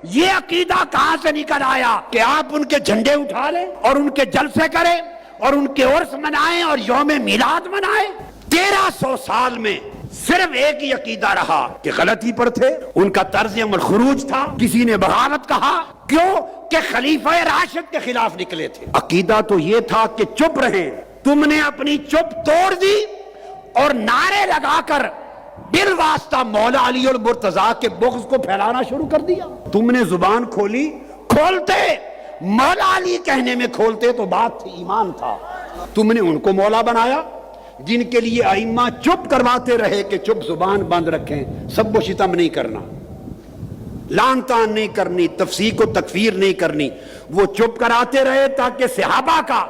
یہ عقیدہ کہاں سے نکل آیا کہ آپ ان کے جھنڈے اٹھا لیں اور ان کے جلسے کریں اور ان کے عرس منائیں اور یوم میلاد منائیں؟ 1300 سال میں صرف ایک ہی عقیدہ رہا کہ غلطی پر تھے، ان کا طرز عمل خروج تھا، کسی نے بغاوت کہا، کیوں کہ خلیفہ راشد کے خلاف نکلے تھے۔ عقیدہ تو یہ تھا کہ چپ رہیں، تم نے اپنی چپ توڑ دی اور نعرے لگا کر بالواسطہ مولا علی المرتضیٰ کے بغض کو پھیلانا شروع کر دیا۔ تم نے زبان کھولی، کھولتے مولا علی کہنے میں کھولتے تو بات تھی، ایمان تھا۔ تم نے ان کو مولا بنایا جن کے لیے ائمہ چپ کرواتے رہے کہ چپ زبان بند رکھیں، سب و شتم نہیں کرنا، لان تان نہیں کرنی، تفسیق و تکفیر نہیں کرنی۔ وہ چپ کراتے رہے تاکہ صحابہ کا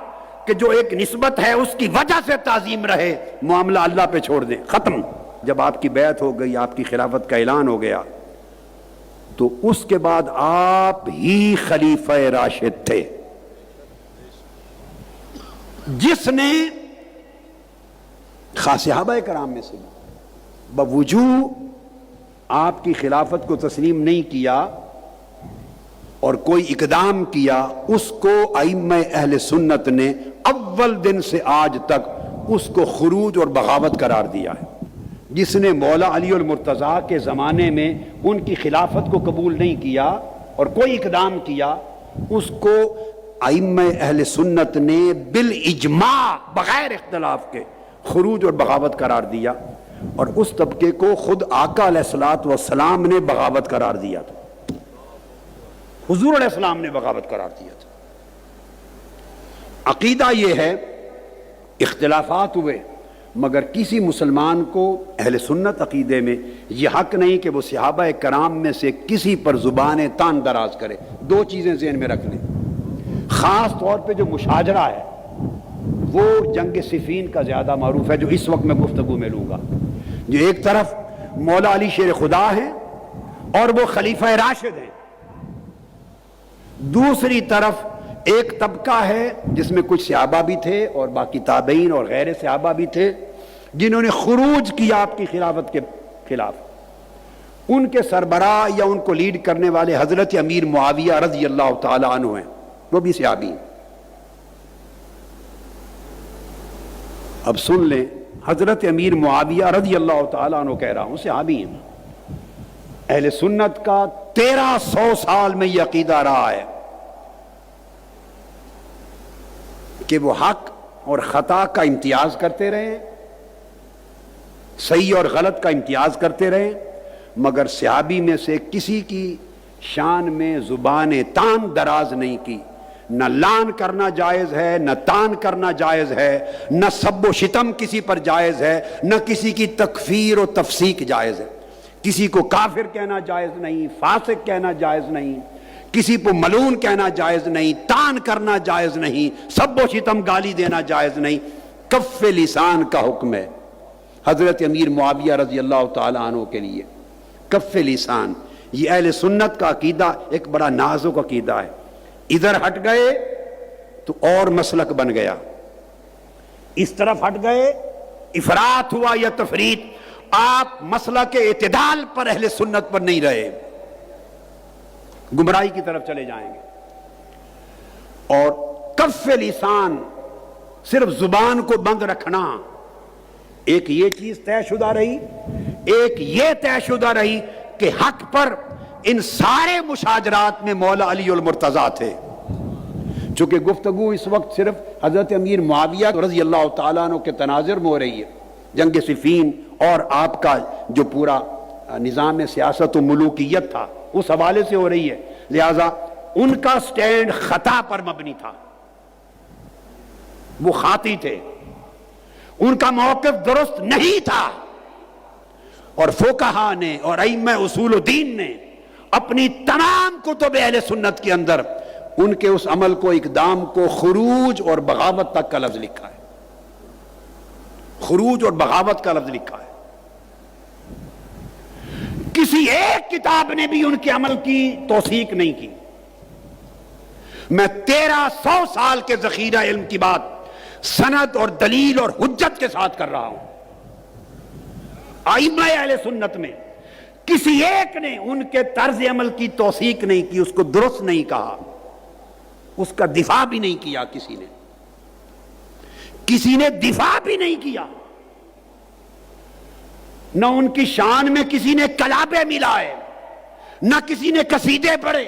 کہ جو ایک نسبت ہے اس کی وجہ سے تعظیم رہے، معاملہ اللہ پہ چھوڑ دیں، ختم۔ جب آپ کی بیعت ہو گئی، آپ کی خلافت کا اعلان ہو گیا، تو اس کے بعد آپ ہی خلیفہ راشد تھے جس نے خاص صحابہ کرام میں سے بوجوہ آپ کی خلافت کو تسلیم نہیں کیا اور کوئی اقدام کیا، اس کو ائمہ اہل سنت نے اول دن سے آج تک اس کو خروج اور بغاوت قرار دیا ہے۔ جس نے مولا علی المرتضیٰ کے زمانے میں ان کی خلافت کو قبول نہیں کیا اور کوئی اقدام کیا، اس کو ائمہ اہل سنت نے بالاجماع بغیر اختلاف کے خروج اور بغاوت قرار دیا، اور اس طبقے کو خود آقا علیہ الصلوۃ والسلام نے بغاوت قرار دیا تھا، حضور علیہ السلام نے بغاوت قرار دیا تھا۔ عقیدہ یہ ہے، اختلافات ہوئے مگر کسی مسلمان کو اہل سنت عقیدے میں یہ حق نہیں کہ وہ صحابہ کرام میں سے کسی پر زبان تان دراز کرے۔ دو چیزیں ذہن میں رکھ لیں، خاص طور پہ جو مشاجرہ ہے وہ جنگ صفین کا زیادہ معروف ہے، جو اس وقت میں گفتگو میں لوں گا۔ جو ایک طرف مولا علی شیر خدا ہیں اور وہ خلیفہ راشد ہیں، دوسری طرف ایک طبقہ ہے جس میں کچھ صحابہ بھی تھے اور باقی تابعین اور غیر صحابہ بھی تھے جنہوں نے خروج کیا آپ کی خلافت کے خلاف۔ ان کے سربراہ یا ان کو لیڈ کرنے والے حضرت امیر معاویہ رضی اللہ تعالی عنہ ہیں، وہ بھی صحابی ہیں۔ اب سن لیں، حضرت امیر معاویہ رضی اللہ تعالیٰ عنہ کہہ رہا ہوں، صحابی ہیں۔ اہل سنت کا 1300 سال میں یہ عقیدہ رہا ہے کہ وہ حق اور خطا کا امتیاز کرتے رہے، صحیح اور غلط کا امتیاز کرتے رہے، مگر صحابی میں سے کسی کی شان میں زبان تان دراز نہیں کی۔ نہ لان کرنا جائز ہے، نہ تان کرنا جائز ہے، نہ سب و شتم کسی پر جائز ہے، نہ کسی کی تکفیر و تفسیق جائز ہے۔ کسی کو کافر کہنا جائز نہیں، فاسق کہنا جائز نہیں، کسی کو ملعون کہنا جائز نہیں، تان کرنا جائز نہیں، سب و شتم گالی دینا جائز نہیں۔ کف لسان کا حکم ہے حضرت امیر معاویہ رضی اللہ تعالیٰ عنہ کے لیے۔ کف لسان، یہ اہل سنت کا عقیدہ ایک بڑا نازک عقیدہ ہے۔ ادھر ہٹ گئے تو اور مسلک بن گیا، اس طرف ہٹ گئے افراط ہوا یا تفریط، آپ مسلک اعتدال پر اہل سنت پر نہیں رہے، گمراہی کی طرف چلے جائیں گے۔ اور کف لسان، صرف زبان کو بند رکھنا، ایک یہ چیز طے شدہ رہی، ایک یہ طے شدہ رہی کہ حق پر ان سارے مشاجرات میں مولا علی المرتضیٰ تھے۔ چونکہ گفتگو اس وقت صرف حضرت امیر معاویہ رضی اللہ تعالیٰ عنہ کے تناظر میں ہو رہی ہے، جنگ صفین اور آپ کا جو پورا نظام سیاست و ملوکیت تھا اس حوالے سے ہو رہی ہے، لہذا ان کا سٹینڈ خطا پر مبنی تھا، وہ خاطی تھے، ان کا موقف درست نہیں تھا، اور فقہا نے اور ائمہ اصول الدین نے اپنی تمام کتب اہل سنت کے اندر ان کے اس عمل کو، اقدام کو خروج اور بغاوت تک کا لفظ لکھا ہے، خروج اور بغاوت کا لفظ لکھا ہے۔ کسی ایک کتاب نے بھی ان کے عمل کی توثیق نہیں کی۔ میں 1300 سال کے ذخیرہ علم کی بات سند اور دلیل اور حجت کے ساتھ کر رہا ہوں۔ ائمہ اہل سنت میں کسی ایک نے ان کے طرز عمل کی توثیق نہیں کی، اس کو درست نہیں کہا، اس کا دفاع بھی نہیں کیا، کسی نے دفاع بھی نہیں کیا، نہ ان کی شان میں کسی نے کلابے ملائے، نہ کسی نے قصیدے پڑھے،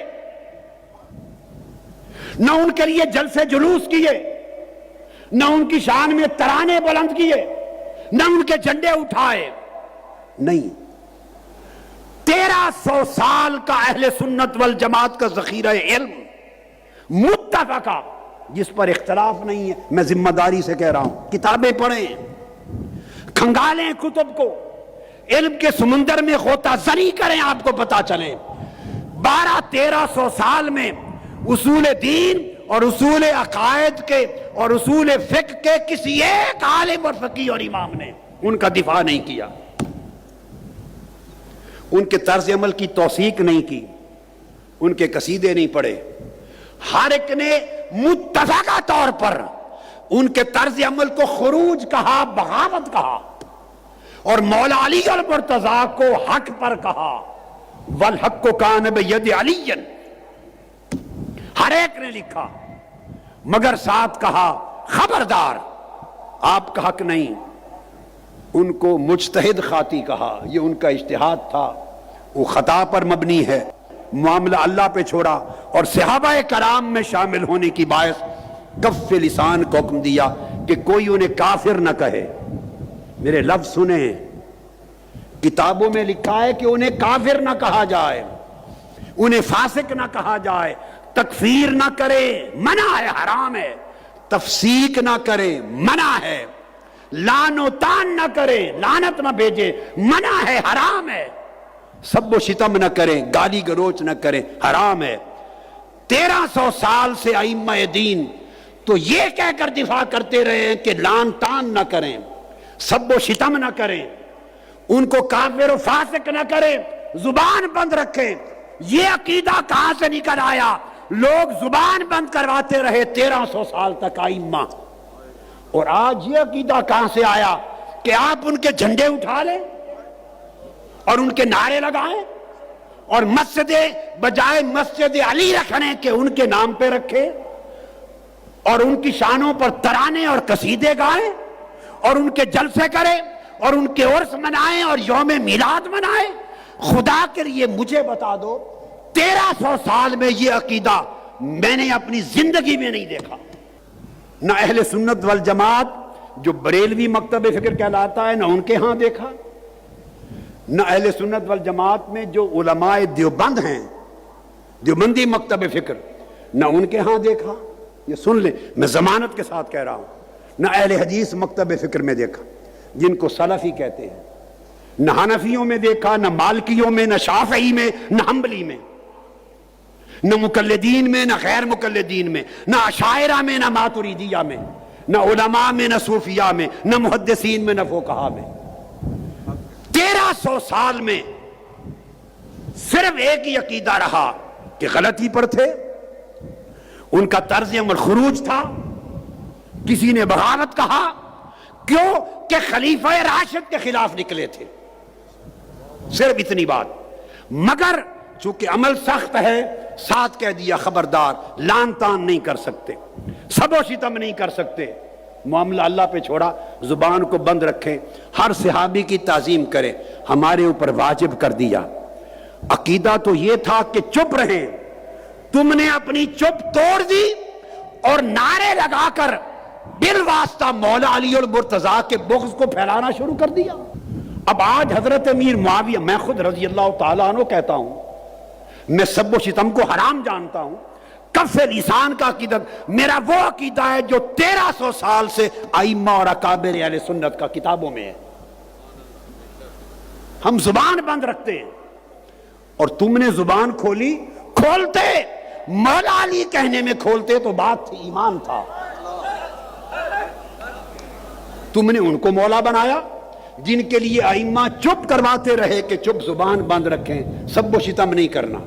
نہ ان کے لیے جلسے جلوس کیے، نہ ان کی شان میں ترانے بلند کیے، نہ ان کے جھنڈے اٹھائے، نہیں۔ 1300 سال کا اہل سنت والجماعت کا ذخیرہ علم متفقہ، جس پر اختلاف نہیں ہے، میں ذمہ داری سے کہہ رہا ہوں، کتابیں پڑھیں، کھنگالیں کتب کو، علم کے سمندر میں غوطہ زنی کریں، آپ کو پتا چلے 1200-1300 سال میں اصول دین اور اصول عقائد کے اور اصول فقہ کے کسی ایک عالم اور فقیہ اور امام نے ان کا دفاع نہیں کیا، ان کے طرز عمل کی توثیق نہیں کی، ان کے قصیدے نہیں پڑھے۔ ہر ایک نے متفقہ طور پر ان کے طرز عمل کو خروج کہا، بغاوت کہا، اور مولا علی المرتضیٰ کو حق پر کہا، والحق کان بید علی، ہر ایک نے لکھا، مگر ساتھ کہا خبردار آپ کا حق نہیں۔ ان کو مجتہد خاطی کہا، یہ ان کا اجتہاد تھا، وہ خطا پر مبنی ہے، معاملہ اللہ پہ چھوڑا، اور صحابہ کرام میں شامل ہونے کی باعث کف لسان کو حکم دیا کہ کوئی انہیں کافر نہ کہے۔ میرے لفظ سنیں، کتابوں میں لکھا ہے کہ انہیں کافر نہ کہا جائے، انہیں فاسق نہ کہا جائے، تکفیر نہ کرے، منع ہے، حرام ہے، تفسیق نہ کرے، منع ہے، لعن و طعن نہ کرے، لعنت نہ بھیجے، منع ہے، حرام ہے، سب و شتم نہ کریں، گالی گلوچ نہ کریں، حرام ہے۔ 1300 سال سے ائمہ دین تو یہ کہہ کر دفاع کرتے رہے ہیں کہ لعن طعن نہ کریں، سب و شتم نہ کریں، ان کو کافر و فاسق نہ کریں، زبان بند رکھیں۔ یہ عقیدہ کہاں سے نکل آیا؟ لوگ زبان بند کرواتے رہے 1300 سال تک ائمہ، اور آج یہ عقیدہ کہاں سے آیا کہ آپ ان کے جھنڈے اٹھا لیں اور ان کے نعرے لگائیں، اور مسجد بجائے مسجد علی رکھنے کے ان کے نام پہ رکھے، اور ان کی شانوں پر ترانے اور قصیدے گائیں، اور ان کے جلسے کریں، اور ان کے عرس منائیں اور یوم میلاد منائیں۔ خدا کے لیے مجھے بتا دو، 1300 سال میں یہ عقیدہ میں نے اپنی زندگی میں نہیں دیکھا۔ نہ اہل سنت والجماعت جو بریلوی مکتب فکر کہلاتا ہے، نہ ان کے ہاں دیکھا، نہ اہل سنت والجماعت میں جو علماء دیوبند ہیں، دیوبندی مکتب فکر، نہ ان کے ہاں دیکھا۔ یہ سن لیں، میں ضمانت کے ساتھ کہہ رہا ہوں، نہ اہل حدیث مکتب فکر میں دیکھا جن کو سلفی کہتے ہیں، نہ حنفیوں میں دیکھا، نہ مالکیوں میں، نہ شافعی میں، نہ حنبلی میں، نہ مقلدین میں، نہ غیر مقلدین میں، نہ اشاعرہ میں، نہ ماتریدیہ میں، نہ علماء میں، نہ صوفیاء میں، نہ محدثین میں، نہ فقہاء میں۔ 1300 سال میں صرف ایک ہی عقیدہ رہا کہ غلطی پر تھے، ان کا طرز عمل خروج تھا، کسی نے بغاوت کہا، کیوں کہ خلیفہ راشد کے خلاف نکلے تھے، صرف اتنی بات۔ مگر چونکہ عمل سخت ہے، ساتھ کہہ دیا خبردار، لعن طعن نہیں کر سکتے، سب و شتم نہیں کر سکتے، معاملہ اللہ پہ چھوڑا، زبان کو بند رکھیں، ہر صحابی کی تعظیم کریں، ہمارے اوپر واجب کر دیا۔ عقیدہ تو یہ تھا کہ چپ رہیں، تم نے اپنی چپ توڑ دی اور نعرے لگا کر بالواسطہ مولا علی المرتضیٰ کے بغض کو پھیلانا شروع کر دیا۔ اب آج حضرت امیر معاویہ، میں خود رضی اللہ تعالیٰ عنہ کہتا ہوں، میں سب و شتم کو حرام جانتا ہوں، کف لسان کا عقیدہ میرا وہ عقیدہ ہے جو 1300 سال سے ائمہ اور اکابر اہل سنت کا کتابوں میں ہے۔ ہم زبان بند رکھتے ہیں، اور تم نے زبان کھولی، کھولتے مولا علی کہنے میں کھولتے تو بات تھی، ایمان تھا۔ تم نے ان کو مولا بنایا جن کے لیے ائمہ چپ کرواتے رہے کہ چپ، زبان بند رکھیں، سب و شتم نہیں کرنا،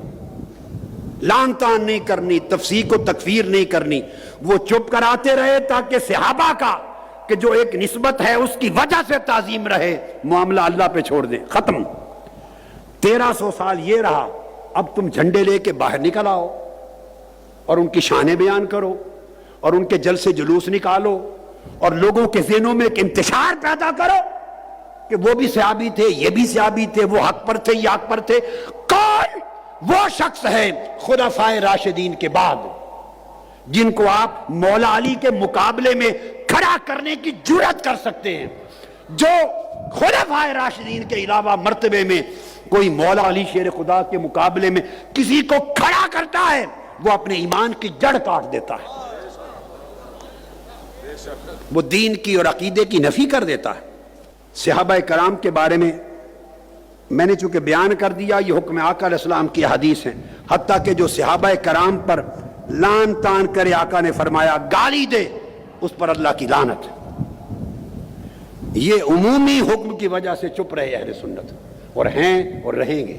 لعن طعن نہیں کرنی، تفسیق و تکفیر نہیں کرنی، وہ چپ کراتے رہے تاکہ صحابہ کا کہ جو ایک نسبت ہے اس کی وجہ سے تعظیم رہے، معاملہ اللہ پہ چھوڑ دیں، ختم۔ 1300 سال یہ رہا، اب تم جھنڈے لے کے باہر نکل آؤ اور ان کی شانیں بیان کرو اور ان کے جلسے جلوس نکالو اور لوگوں کے ذہنوں میں ایک انتشار پیدا کرو کہ وہ بھی صحابی تھے، یہ بھی صحابی تھے، وہ حق پر تھے، یہ حق پر تھے۔ کون وہ شخص ہے خلفائے راشدین کے بعد جن کو آپ مولا علی کے مقابلے میں کھڑا کرنے کی جرات کر سکتے ہیں؟ جو خلفائے راشدین کے علاوہ مرتبے میں کوئی مولا علی شیر خدا کے مقابلے میں کسی کو کھڑا کرتا ہے وہ اپنے ایمان کی جڑ کاٹ دیتا ہے، وہ دین کی اور عقیدے کی نفی کر دیتا ہے۔ صحابہ کرام کے بارے میں نے چونکہ بیان کر دیا، یہ حکم آقا علیہ السلام کی حدیث ہے، حتیٰ کہ جو صحابہ کرام پر لان تان کرے، آقا نے فرمایا گالی دے اس پر اللہ کی لعنت۔ یہ عمومی حکم کی وجہ سے چپ رہے اہل سنت، اور ہیں اور رہیں گے۔